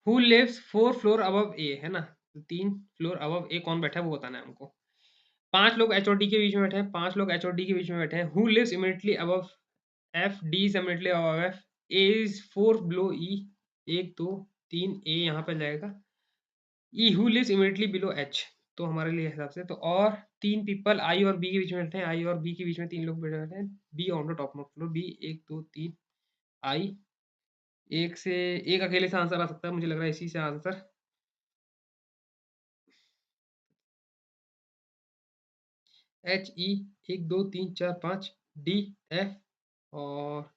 हु लिव्स 4 फ्लोर अबव ए, है ना। तो 3 फ्लोर अबव ए कौन बैठा है वो बताना है हमको। 5 लोग एच और डी के बीच में बैठे हैं, 5 लोग एच और डी के बीच में बैठे हैं। Who lives immediately above F, D is immediately above F, A is 4 below E. 1 2 3 A यहाँ पे जाएगा। E who lives immediately below H, तो हमारे लिए हिसाब से तो, और 3 पीपल आई और बी के बीच में बैठे हैं, आई और बी के बीच में 3 लोग बैठे हैं। B on the top most floor, B 1 2 3 I. एक से एक अकेले से आंसर आ सकता है, मुझे लग रहा है इसी से answer. H E 1 2 3 4 5, D F, और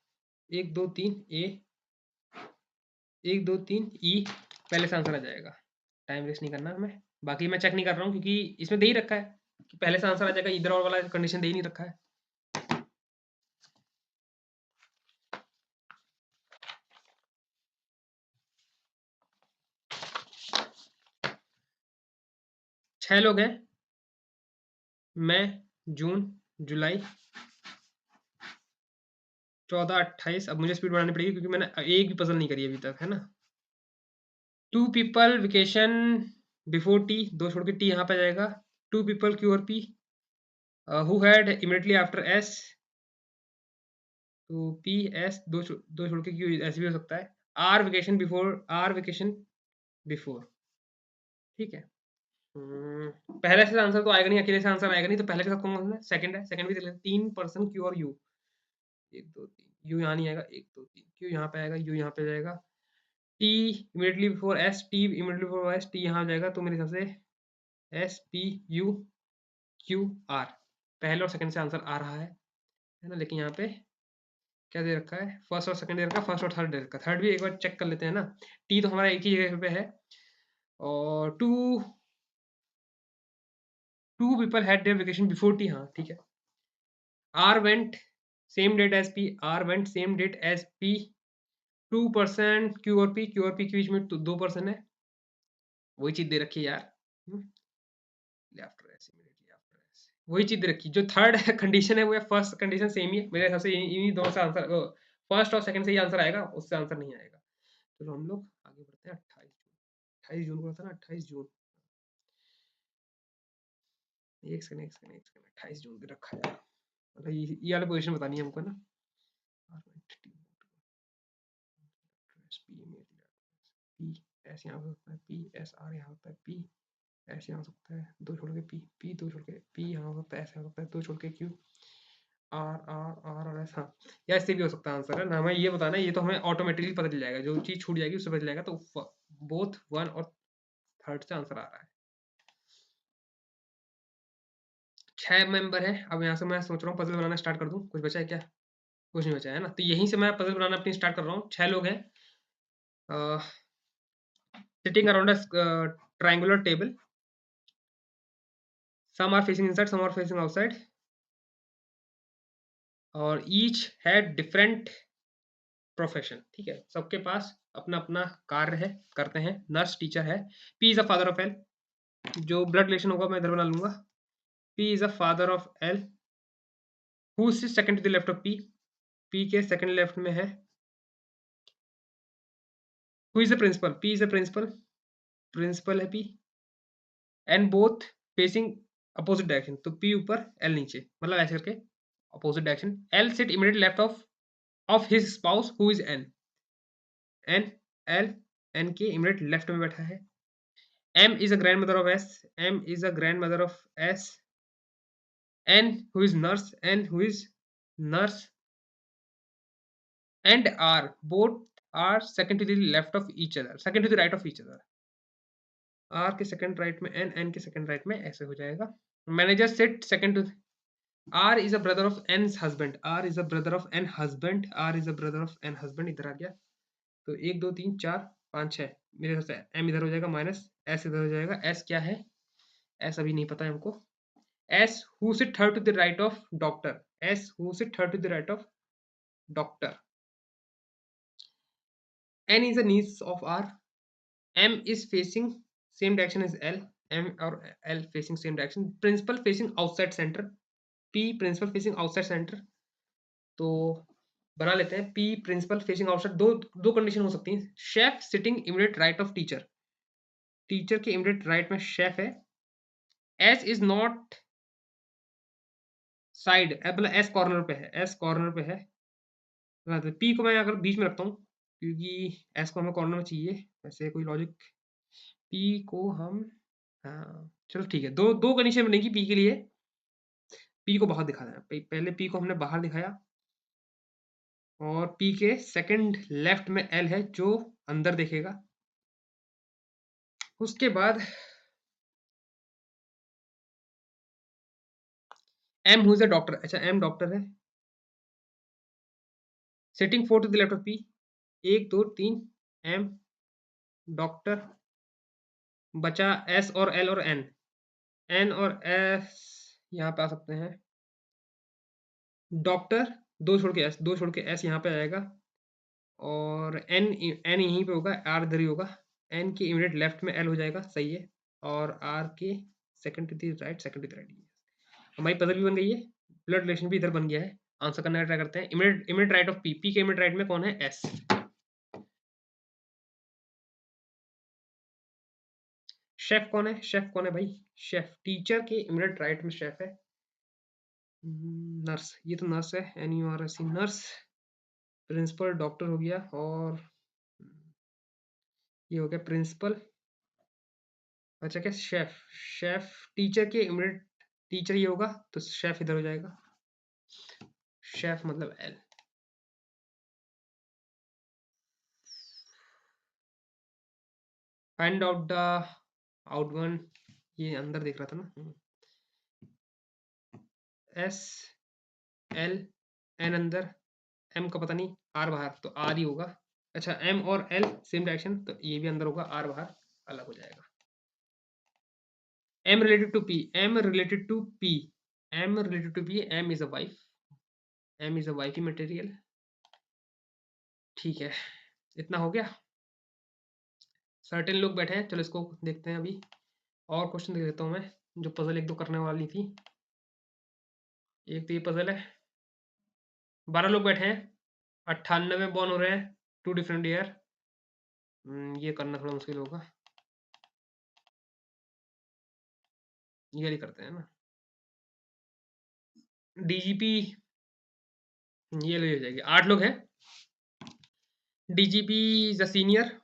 1 2 3 ए, 1 2 3 ई, पहले से आंसर आ जाएगा। टाइम वेस्ट नहीं करना हमें। बाकी मैं चेक नहीं कर रहा हूँ क्योंकि इसमें दे ही रखा है कि पहले से आंसर आ जाएगा, इधर और वाला कंडीशन दे ही नहीं रखा है। छह लोग हैं, मई जून जुलाई 14 28। अब मुझे स्पीड बढ़ानी पड़ेगी क्योंकि मैंने एक भी पजल नहीं करी अभी तक, है ना। 2 पीपल वेकेशन बिफोर टी, 2 छोड़ के टी यहाँ पे आ जाएगा। 2 पीपल क्यू और P, who had immediately after S, तो पी एस, दो छोड़ के क्यू, ऐसे भी हो सकता है। R vacation before, R vacation before, ठीक है। पहले से आंसर तो आएगा नहीं, अकेले से आंसर आएगा नहीं, तो पहले के साथ कौन कौन सा है? सेकंड है, सेकंड भी देख लेते हैं। 3 पर्सन क्यू और यू, 1 2 3, यू यहाँ नहीं आएगा, 1 2 3, क्यू यहाँ पे आएगा, यू यहाँ पे जाएगा। T immediately before S, T immediately before S, T यहाँ जाएगा, तो मेरे हिसाब से S P U Q R, पहले और सेकंड से आंसर आ रहा है ना। लेकिन यहाँ पे क्या दे रखा है, फर्स्ट और सेकंड दे रखा है, फर्स्ट और थर्ड दे रखा है। थर्ड भी एक बार चेक कर लेते हैं ना। टी तो हमारा एक ही जगह पे है, और two people had their vacation before T, हाँ ठीक है। R went same date as P, R went same date as P. 2% Q और पी, क्यू और पी के बीच में 2% है, वही चीज दे रखी है यार। After S, immediately after S, वही चीज दे रखी। जो थर्ड कंडीशन है वो फर्स्ट कंडीशन सेम ही है मेरे हिसाब से। इन्हीं दोनों से आंसर, फर्स्ट और सेकंड से ही आंसर आएगा, उससे आंसर नहीं आएगा। चलो हम लोग आगे बढ़ते हैं। 28 जून को था ना, 28 जून, एक सेकंड 28 जून पे रखा है। मतलब ये वाला पोजीशन बतानी है हमको ना। पी एस यहाँ हो सकता है, पी एस आर यहाँ होता है, पी एस यहाँ हो सकता है, 2 छोड़ के पी, पी 2 छोड़ के पी यहाँ हो सकता है, ऐसे हो सकता है, 2 छोड़ के क्यू, आर आर आर और एस। हाँ, या इससे भी हो सकता है आंसर, है ना। हमें ये बताना है, ये तो हमें ऑटोमेटिकली पता चल जाएगा, जो चीज छूट जाएगी उससे पता चल जाएगा। तो बोथ वन और थर्ड से आंसर आ रहा है। 6 मेंबर है। अब यहाँ से मैं सोच रहा हूँ पजल बनाना स्टार्ट कर दूँ। कुछ बचा है क्या? कुछ नहीं बचा है ना। तो यहीं से मैं पजल बनाना अपनी स्टार्ट कर रहा हूँ। 6 लोग हैं, sitting around a triangular table. Some are facing inside, some are facing outside, और each had different profession, ठीक है। सबके पास अपना अपना कार्य है, करते हैं। नर्स, टीचर है। P is a father of L, जो ब्लड रिलेशन होगा मैं इधर बना लूंगा। P is a father of L, who is second to the left of P, P के सेकंड लेफ्ट में है। Who is the principal, P is a principal, principal है P, and both facing opposite direction, तो P ऊपर L नीचे, मतलब ऐसे करके opposite direction. L sit immediate left of his spouse who is N, N L N के इमीडिएट लेफ्ट में बैठा है। M is a grandmother of S, M is a grandmother of S, N who is nurse, N who is nurse, and R both are second to the left of each other, second to the right of each other। R के सेकंड राइट में N, N के सेकंड राइट में, ऐसे हो जाएगा। Manager sit second to R is a brother of N's husband. R is a brother of N husband. R is a brother of N husband. इधर आ गया तो 1 2 3 4 5 6 मेरे हिसाब से M इधर हो जाएगा माइनस S इधर हो जाएगा S क्या है S अभी नहीं पता है हमको S who sit third to the right of doctor S who sit third to the right of doctor N is a niece of R M is facing same direction as L M और L facing same direction principal facing outside center P principal facing outside center तो बना लेते हैं P प्रिंसिपल फेसिंग आउटसाइड दो कंडीशन हो सकती हैं chef sitting immediate right of teacher teacher के इमीडिएट राइट में शेफ है S इज नॉट साइड मतलब S कॉर्नर पे है S कॉर्नर पे है P को मैं अगर बीच में रखता हूँ क्योंकि S को हमें कॉर्नर में चाहिए वैसे कोई लॉजिक P को हम हाँ चलो ठीक है दो कंडीशन बनेगी P के लिए P को बाहर दिखाना है पहले P को हमने बाहर दिखाया और P के सेकंड लेफ्ट में L है जो अंदर देखेगा उसके बाद M who is a doctor अच्छा M डॉक्टर है sitting 4 to the left of P 1 2 3 M doctor बचा S और L और N N और S यहाँ पे आ सकते हैं डॉक्टर दो छोड़ के S यहाँ पे आएगा और N यहीं पे होगा R इधर ही होगा N के इमीडिएट लेफ्ट में L हो जाएगा सही है और R के सेकंड टू द राइट हमारी पजल भी बन गई है ब्लड रिलेशन भी इधर बन गया है आंसर करने का ट्राई करते हैं immediate right of P P के इमीडिएट राइट में कौन है S शेफ कौन है भाई शेफ टीचर के इमीडिएट राइट में शेफ है नर्स ये तो नर्स है NURSE नर्स प्रिंसिपल डॉक्टर हो गया और ये हो गया प्रिंसिपल अच्छा क्या शेफ टीचर के इमीडिएट टीचर ये होगा तो शेफ इधर हो जाएगा शेफ मतलब L find out the out one ये अंदर देख रहा था ना S L N अंदर M का पता नहीं R बाहर तो R ही होगा अच्छा M और L सेम डायरेक्शन तो ये भी अंदर होगा R बाहर अलग हो जाएगा M related to P M related to P M related to P M is a wife M is a wifey material ठीक है इतना हो गया सर्टेन लोग बैठे हैं चलो इसको देखते हैं अभी और क्वेश्चन देख लेता हूँ मैं जो पजल एक दो करने वाली थी एक तो ये पजल है 12 लोग बैठे हैं 98 में बॉर्न हो रहे हैं 2 डिफरेंट ईयर ये करना थोड़ा मुश्किल होगा ये करते हैं ना डीजीपी ये ले हो जाएगी 8 लोग हैं DGP is a senior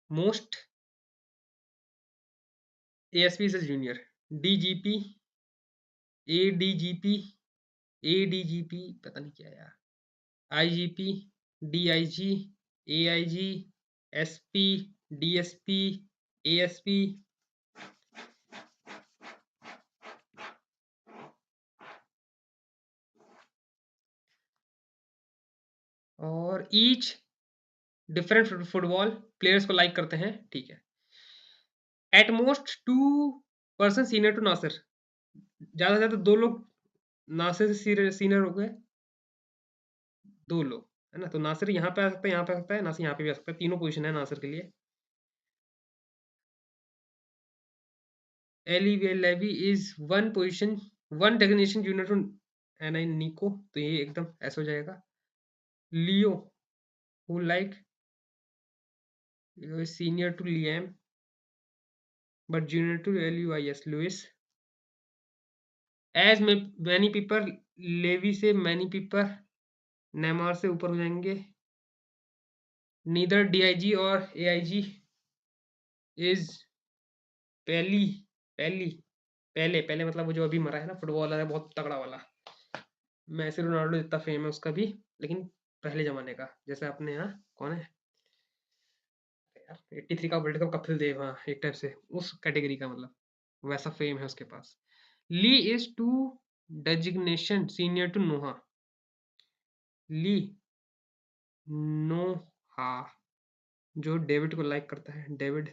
most ASP is a junior DGP ADGP ADGP पता नहीं क्या यार IGP DIG AIG SP DSP ASP और ईच डिफरेंट फुटबॉल प्लेयर्स को लाइक करते हैं ठीक है at most 2 person senior to Nasir ज्यादा से ज्यादा 2 लोग नासिर से सीनियर हो गए 2 लोग है ना तो नासिर यहाँ पे आ सकता है यहाँ पे आ सकता है नासिर यहाँ पे भी आ सकता है तीनों पोजीशन है नासिर के लिए Eli Levi is one position one designation junior to Annie Nico तो ये एकदम ऐसा हो जाएगा Leo who like senior to Liam but junior to LUIS Lewis as many people Levi से many people नेमार से ऊपर हो जाएंगे नीदर डीआईजी और एआईजी इज पहली पहले मतलब वो जो अभी मरा है ना फुटबॉलर है बहुत तगड़ा वाला मैसी रोनाल्डो जितना फेम है उसका भी लेकिन पहले जमाने का जैसे अपने यहाँ कौन है यार 83 का वर्ल्ड कप कपिल देव हाँ एक टाइप से उस कैटेगरी का मतलब वैसा फेम है उसके पास Lee is two designation senior to Noah. Lee Noah जो डेविड को लाइक करता है, David.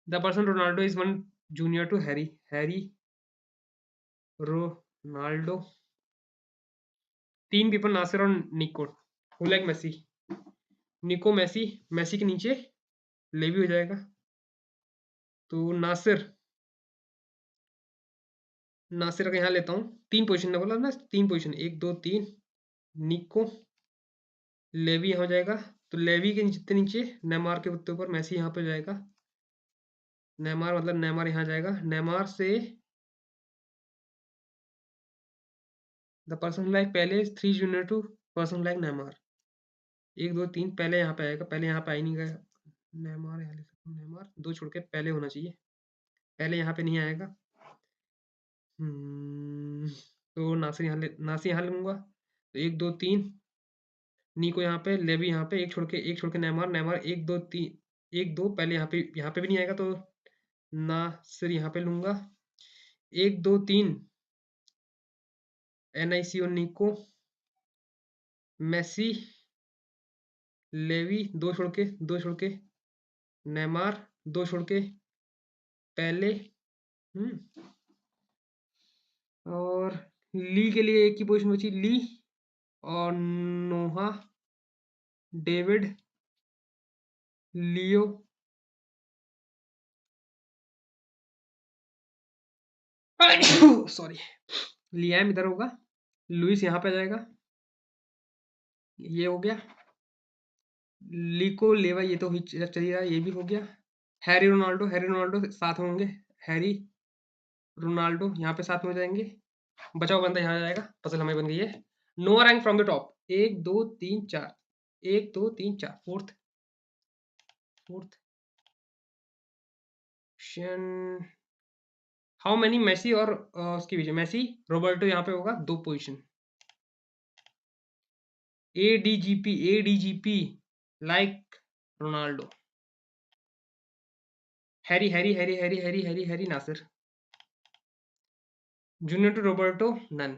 The person Ronaldo is one junior to Harry, Harry Ronaldo. 3 people Nasir और Nico who like Messi. Nico Messi, Messi के नीचे लेवी हो जाएगा, तो नासिर, नासिर का यहाँ लेता हूँ। 3 पोजीशन ने बोला ना, 3 पोजीशन, 1 2 3। निको, लेवी यहाँ हो जाएगा, तो लेवी के जितने नीचे नेमार के उत्ते ऊपर मेसी यहाँ पे हो जाएगा। नेमार मतलब नेमार यहाँ जाएगा, नेमार से द पर्सन लाइक पहले 3 junior to person like Neymar. 1 2 3 पहले यहाँ पे आएगा, पहले यहाँ पे आ ही नहीं गया। नेमार यहाँ लिख सकता हूँ, नेमार 2 छोड़ के पहले होना चाहिए, पहले यहाँ पे नहीं आएगा। तो नासिर यहाँ लूंगा, तो 1 2 3। निको यहाँ पे, लेवी यहाँ पे, एक छोड़ के नेमार, नेमार 1 2 3, 1 2 पहले यहाँ पे भी नहीं आएगा, तो नासिर यहाँ पे लूंगा। 1 2 3 एनआईसी और निको, मेसी, लेवी, 2 छोड़ के नेमार, 2 छोड़ के पहले। और ली के लिए एक ही पोजीशन बची, ली और नोहा, डेविड, लियो, सॉरी, लियाम इधर होगा, लुइस यहाँ पे आ जाएगा, ये हो गया। लिको, लेवा ये तो चल रहा है, ये भी हो गया। हैरी रोनाल्डो साथ में होंगे, हैरी रोनाल्डो यहाँ पे साथ में हो जाएंगे। बचा हुआ बंदा यहाँ आ जाएगा, पजल हमें बन गई है। No rank from the top, 1 2 3 4, 1 2 3 4, fourth how many Messi और उसकी बीच मेसी रोबर्टो यहाँ पे होगा 2 position. ADGP like Ronaldo. Harry Nasir. Junior to Roberto none.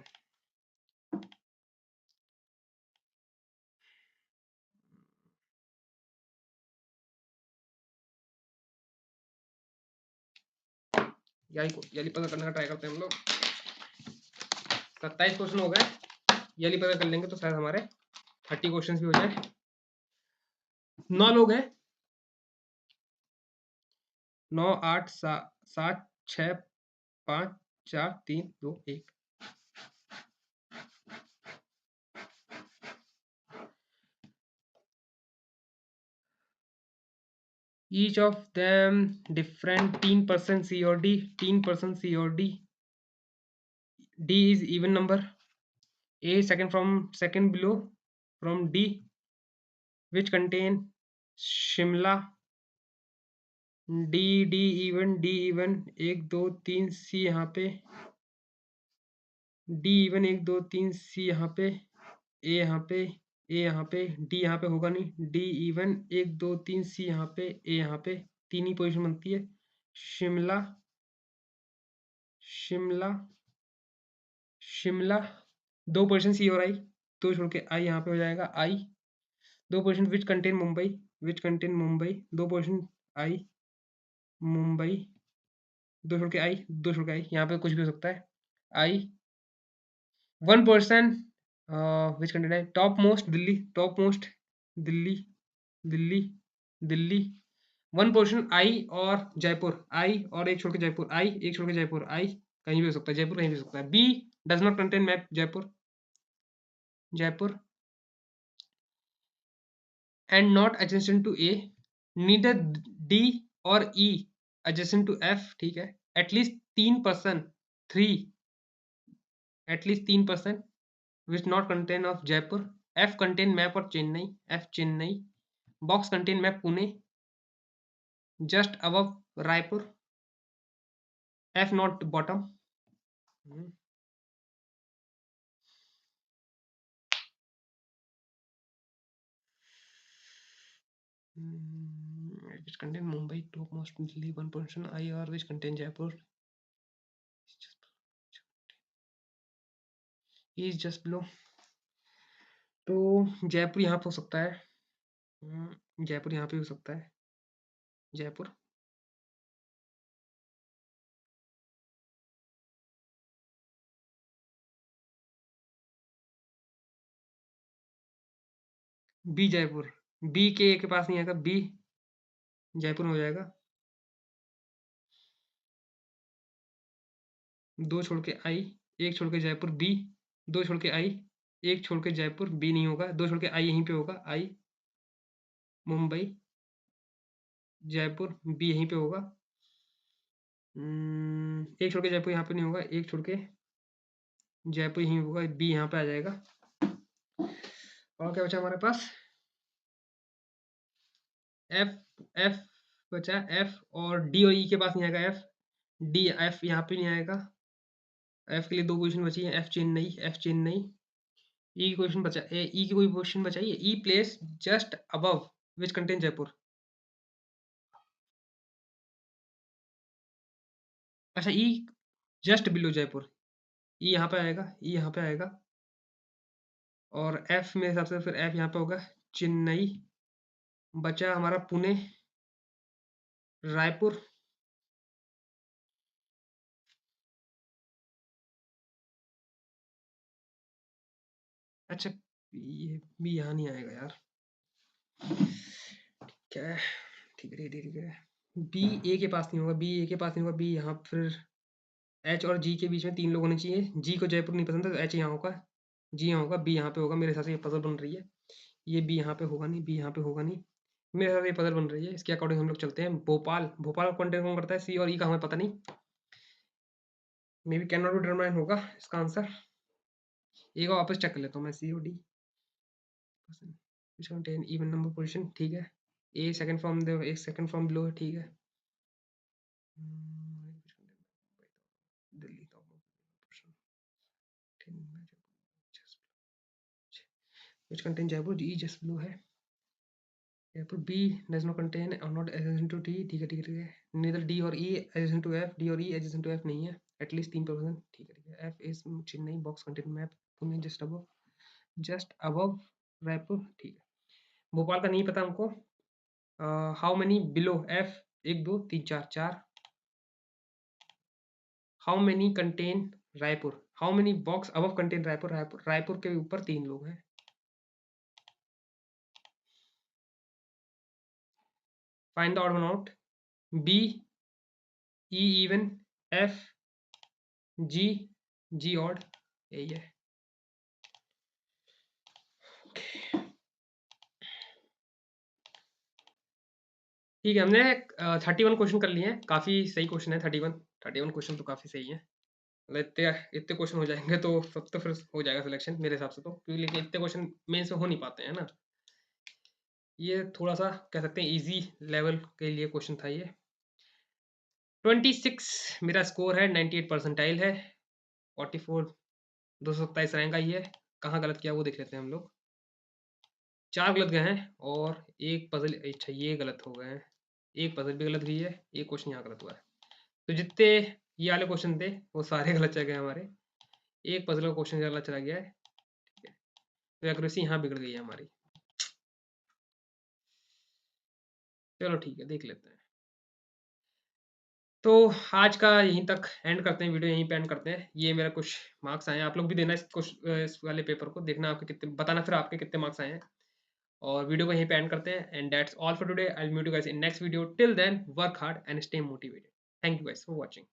यही पता करने का ट्राई करते हैं हम लोग। 27 क्वेश्चन हो गए, यही पता कर लेंगे तो शायद हमारे 30 क्वेश्चन भी हो जाए। 9 लोग हैं, 9 8 7 6 5 4 3 2 1। Each of them different 3% COD, 3% COD. D is even number. A second below from D, which contain Shimla. D even 1 2 3 C यहाँ पे, D even 1 2 3 C यहाँ पे, A यहाँ पे, A यहाँ पे, D यहाँ पे होगा नहीं, D even 1 2 3 C यहाँ पे, A यहाँ पे, 3 ही पोजीशन बनती है। शिमला, शिमला, शिमला, 2 पोजीशन सी और आई, 2 छोड़ के आई यहाँ पे हो जाएगा, I. 2 position which contain Mumbai, 2 position I Mumbai, 2 छोड़ के आई, 2 छोड़ के आई, यहाँ पे कुछ भी हो सकता है, आई। 1% विच कंटेन है top most Delhi, Delhi, Delhi, Delhi. 1 position I और जयपुर, आई और एक छोड़ के जयपुर, आई एक छोड़ के जयपुर, आई कहीं भी हो सकता है, जयपुर कहीं भी हो सकता है। B does not contain map Jaipur, Jaipur. And not adjacent to A, neither D or E adjacent to F, ठीक है। At least 3%, 3, at least 3% which not contain of Jaipur. F contain map और Chennai, F Chennai. Box contain map Pune, just above Raipur, F not bottom। Which contain Mumbai, top most Delhi, 1% IR which contain Jaipur, E is just below. तो जयपुर यहाँ पे हो सकता है। जयपुर यहाँ पे हो सकता है। जयपुर बी जयपुर, बी के पास नहीं आएगा, बी जयपुर में हो जाएगा। 2 छोड़ के आई, 1 छोड़ के जयपुर बी, 2 छोड़ के आई, 1 छोड़ के जयपुर बी नहीं होगा, 2 छोड़ के आई यहीं पे होगा, आई मुंबई, जयपुर बी यहीं पे होगा। 1 छोड़ के जयपुर यहाँ पे नहीं होगा, 1 छोड़ के जयपुर यहीं होगा, बी यहाँ पे आ जाएगा। और क्या बचा हमारे पास? एफ, एफ बचा एफ, और डी और ई के पास नहीं आएगा एफ, डी एफ यहाँ पे नहीं आएगा। एफ के लिए 2 पोजीशन बची है, F Chennai, F Chennai. E की क्वेश्चन बचा, ई की कोई क्वेश्चन बचाई है? E place just above which contain Jaipur. अच्छा, E just below Jaipur, E यहाँ पे आएगा, ई यहाँ पे आएगा। और एफ मेरे हिसाब से फिर एफ यहाँ पे होगा, चेन्नई। बचा हमारा पुणे, रायपुर, अच्छा ये भी यहाँ नहीं आएगा यार, क्या है? ठीक है ठीक है ठीक है। बी ए के पास नहीं होगा, बी ए के पास नहीं होगा, बी यहाँ फिर एच और जी के बीच में 3 लोग होने चाहिए। जी को जयपुर नहीं पसंद है तो एच यहाँ होगा, जी यहाँ होगा, बी यहाँ पे होगा। मेरे हिसाब से ये पजल बन रही है, ये बी यहाँ पे होगा नहीं, बी यहाँ पे होगा नहीं। मेरे हिसाब से ये पजल बन रही है, इसके अकॉर्डिंग हम लोग चलते हैं। भोपाल, भोपाल का कंटेंट कौन करता है? सी और ई का हमें पता नहीं, may be can not be determine होगा इसका आंसर। ए को वापस चेक कर लेता हूँ मैं, सी और D which contain even number position, ठीक है। ए सेकंड फ्रॉम द, एक सेकंड फ्रॉम बिलो है, ठीक है। Delhi which contain Jaipur, E just below है। Jaipur B does not contain or not adjacent to D, ठीक है ठीक है ठीक है। neither D और E adjacent to F, D और E adjacent to F नहीं है, एटलीस्ट 3%, ठीक है ठीक है। F is Chennai, box contain map, Pune just above Raipur, ठीक है। भोपाल का नहीं पता हमको। How many below F, 1 2 3 4 4। How many contain Raipur, how many box above contain Raipur, Raipur Raipur के ऊपर 3 लोग हैं। Find the odd one out, B E even, F G, G odd, यही है। ठीक है, हमने 31 क्वेश्चन कर लिए हैं, काफ़ी सही क्वेश्चन है। 31 क्वेश्चन तो काफ़ी सही है। मतलब इतने इतने क्वेश्चन हो जाएंगे तो सब तो फिर हो जाएगा सिलेक्शन मेरे हिसाब से तो, क्योंकि लेकिन इतने क्वेश्चन मेन से हो नहीं पाते हैं ना। ये थोड़ा सा कह सकते हैं इजी लेवल के लिए क्वेश्चन था ये। 26 मेरा स्कोर है, 98 परसेंटाइल है, 44 227 रैंक आई है। कहाँ गलत किया वो देख लेते हैं हम लोग। 4 गलत गए हैं और एक पजल, अच्छा ये गलत हो गए हैं, एक पजल भी गलत गई है, एक क्वेश्चन यहाँ गलत हुआ है। तो जितने ये वाले क्वेश्चन थे वो सारे गलत चले गए हमारे, एक पजल का क्वेश्चन गलत चला गया है, ठीक है। तो एक्यूरेसी यहाँ बिगड़ गई है हमारी। चलो ठीक है, देख लेते हैं। तो आज का यहीं तक एंड करते हैं, वीडियो यहीं पे एंड करते हैं। ये मेरा कुछ मार्क्स आए हैं, आप लोग भी देना इस वाले पेपर को, देखना आपके कितने, बताना फिर आपके कितने मार्क्स आए हैं। और वीडियो को यहीं पे एंड करते हैं। And that's all for today, I will meet you guys in next video. Till then work hard and stay motivated. Thank you guys for watching.